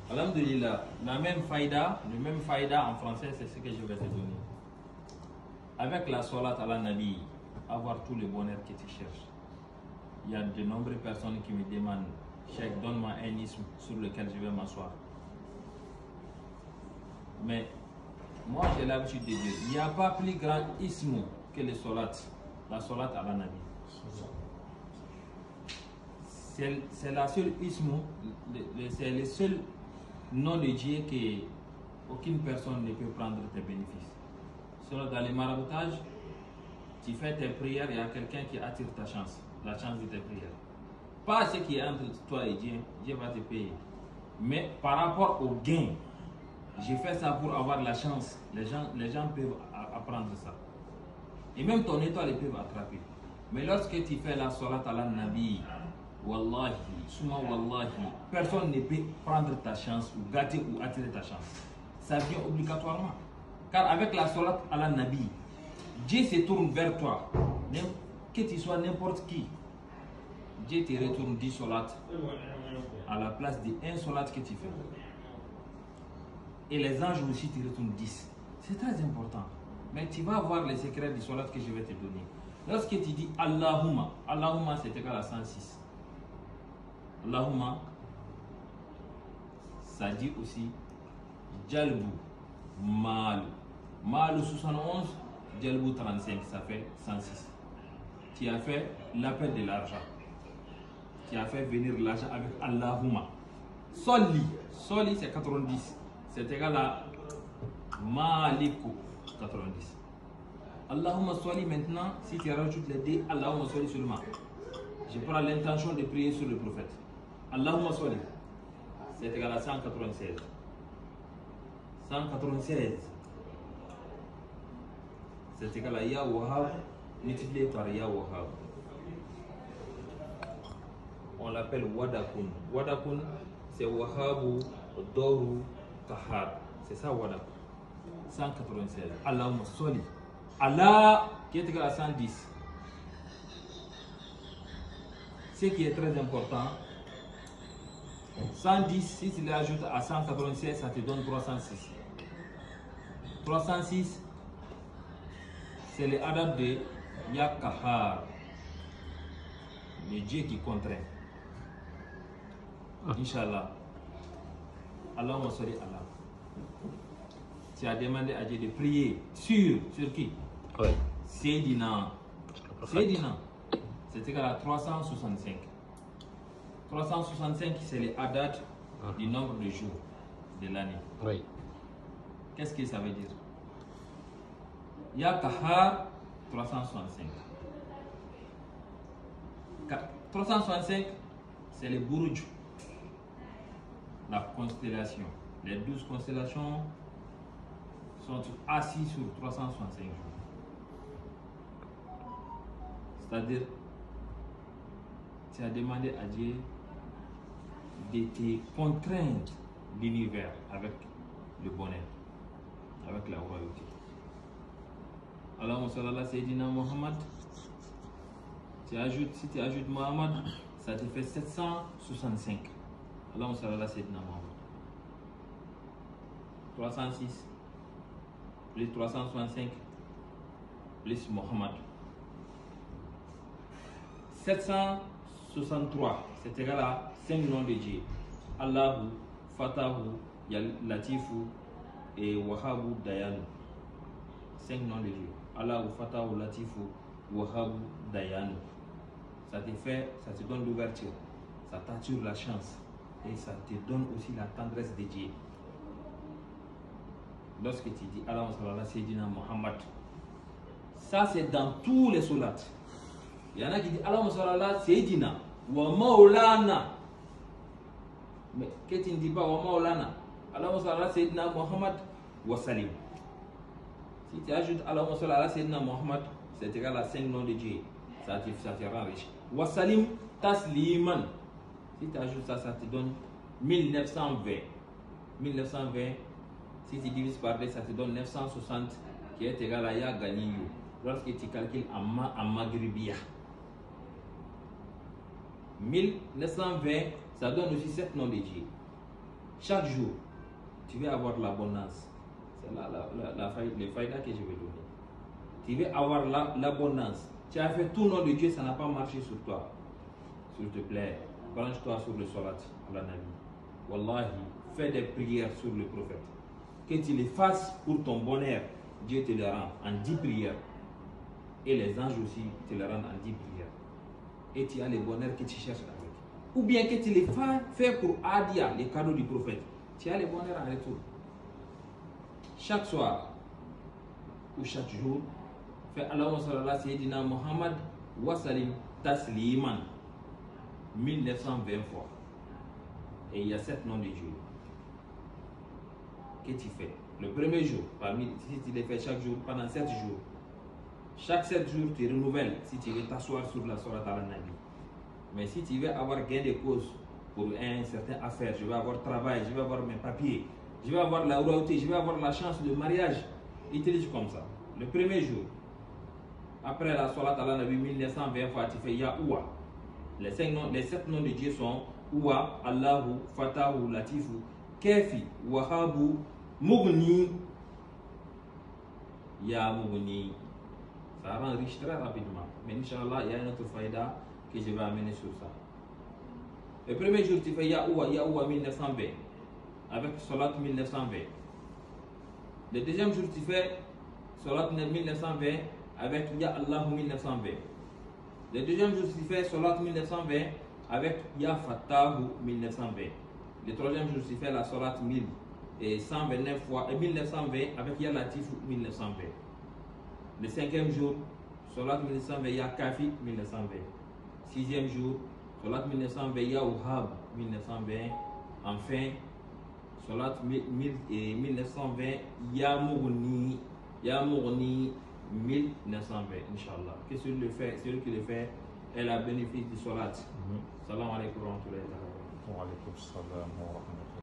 Alhamdulillah, le même faïda en français, c'est ce que je vais te donner. Avec la salat à la Nabi, avoir tout le bonheur que tu cherches. Il y a de nombreuses personnes qui me demandent, Cheikh, donne-moi un isme sur lequel je vais m'asseoir. Mais moi j'ai l'habitude de dire, il n'y a pas plus grand isme que le salat, la salat à la Nabi. C'est la seule isme, c'est le seul nom de Dieu que aucune personne ne peut prendre tes bénéfices. Selon dans les maraboutages, tu fais tes prières, il y a quelqu'un qui attire ta chance, la chance de tes prières. Pas ce qui est entre toi et Dieu, Dieu va te payer. Mais par rapport au gain, j'ai fait ça pour avoir la chance. Les gens peuvent apprendre ça. Et même ton étoile, ils peuvent attraper. Mais lorsque tu fais la salat à la Nabi, wallahi, souvent wallahi, personne ne peut prendre ta chance ou gâter ou attirer ta chance. Ça vient obligatoirement. Car avec la salat à la Nabi, Dieu se tourne vers toi. Que tu sois n'importe qui, Dieu te retourne 10 salats à la place de 1 salat que tu fais. Et les anges aussi te retournent 10. C'est très important. Mais tu vas voir les secrets du salat que je vais te donner. Lorsque tu dis Allahumma, Allahumma c'est égal à 106. Allahumma, ça dit aussi Jalbu, Mal. Mal 71, Jalbu 35, ça fait 106. Tu as fait l'appel de l'argent. Tu as fait venir l'argent avec Allahumma. Soli, Soli c'est 90. C'est égal à Maliku 90. Allahumma Soli maintenant, si tu rajoutes les deux, Allahumma Soli seulement. Je prends l'intention de prier sur le prophète. Allahumma Soli, c'est égal à 196. 196, c'est égal à Ya Wahab, multiplié par Ya Wahab. On l'appelle Wadakun. Wadakun, c'est Wahabu, Doru, Kahar. C'est ça Wadakun. 196. Allahumma Soli. Allah qui est égal à 110. Ce qui est très important, 110, si tu l'ajoutes à 196, ça te donne 306. 306, c'est le adab de Yakahar, le Dieu qui contraint. Inch'Allah. Allahumma salli Allah. Tu as demandé à Dieu de prier sur qui? Oui. Sayyidina. Sayyidina. C'est égal à 365. 365, c'est le adad du nombre de jours de l'année. Oui. Qu'est-ce que ça veut dire? Ya Kahar 365. 365, c'est le Buruj, la constellation. Les 12 constellations sont assises sur 365 jours. C'est-à-dire, tu as demandé à Dieu de te contraindre l'univers avec le bonheur, avec la royauté. Allahumma salli ala Sayyidina Muhammad. Si tu ajoutes Muhammad, ça te fait 765. Allahumma salli ala Sayyidina Muhammad. 306 plus 365 plus Muhammad. 763, c'est égal à 5 noms de Dieu. Allahu, Fatahu, Latifu et Wahabu Dayanu. 5 noms de Dieu. Allahu, Fatahu, Latifu, Wahabu Dayanu. Ça te donne l'ouverture, ça t'attire la chance et ça te donne aussi la tendresse de Dieu. Lorsque tu dis Allahumma salli ala Sayyidina Muhammad, ça c'est dans tous les soulats. Il y en a qui disent Allahumma salli ala Sayyidina wa Maulana. Mais que tu ne dis pas wa Maulana, Allahumma salli ala Sayyidina Muhammad wa Salim. Si tu ajoutes Allahumma salli ala Sayyidina Muhammad, c'est égal à 5 noms de Dieu. Ça te rend riche. Wa Salim Tasliman. Si tu ajoutes ça, ça te donne 1920. 1920, si tu divises par 2, ça te donne 960 qui est égal à Ya Ganiyu. Lorsque tu calcules en Maghribia. 1920, ça donne aussi 7 noms de Dieu. chaque jour, tu vas avoir l'abondance. C'est les faïdas que je vais donner. Tu vas avoir l'abondance. Tu as fait tout le nom de Dieu, ça n'a pas marché sur toi. S'il te plaît, branche-toi sur le salat à la Nabi. Wallahi, fais des prières sur le prophète. Que tu les fasses pour ton bonheur, Dieu te les rend en 10 prières. Et les anges aussi te les rendent en 10 prières. Et tu as les bonheurs que tu cherches avec. Ou bien que tu les fais pour Adia, les cadeaux du prophète. Tu as les bonheurs en retour. Chaque soir ou chaque jour, fais Allahumma salli ala Sayyidina Muhammad wa salim tasliman 1920 fois. Et il y a 7 noms de Dieu. Que tu fais le premier jour, si tu les fais chaque jour, pendant 7 jours. Chaque 7 jours, tu renouvelles si tu veux t'asseoir sur la sourate à la Nabi. Mais si tu veux avoir gain de cause pour un certain affaire, je vais avoir travail, je vais avoir mes papiers, je vais avoir la royauté, je vais avoir la chance de mariage, utilise comme ça. Le premier jour, après la sourate à la Nabi 1920 fois, tu fais Yahoua. Les 7 noms de Dieu sont Ouah, Allahu, Fatahu, Latifu, Kefi, Wahabu, Mughni, Ya Mughni. Ça rend riche très rapidement. Mais Inch'Allah, il y a une autre faïda que je vais amener sur ça. Le premier jour, tu fais Yahoua 1920 avec Salat 1920. Le deuxième jour, tu fais Salat 1920 avec Ya Allah 1920. Le deuxième jour, tu fais Salat 1920 avec Ya Fattahu 1920. Le troisième jour, tu fais la Salat 1129 fois et 1920 avec Ya Latif 1920. Le cinquième jour, Salat 1920 Ya Kafi 1920. Sixième jour, Salat 1920 Ya Wahhab 1920. Enfin, Salat 1920 Ya Mughni 1920, Inch'Allah. Que celui qui le fait est la bénéfice du Salat. Salam alaikum wa rahmatullahi wa barakatuh. Wa alaikum salam wa rahmatullahi.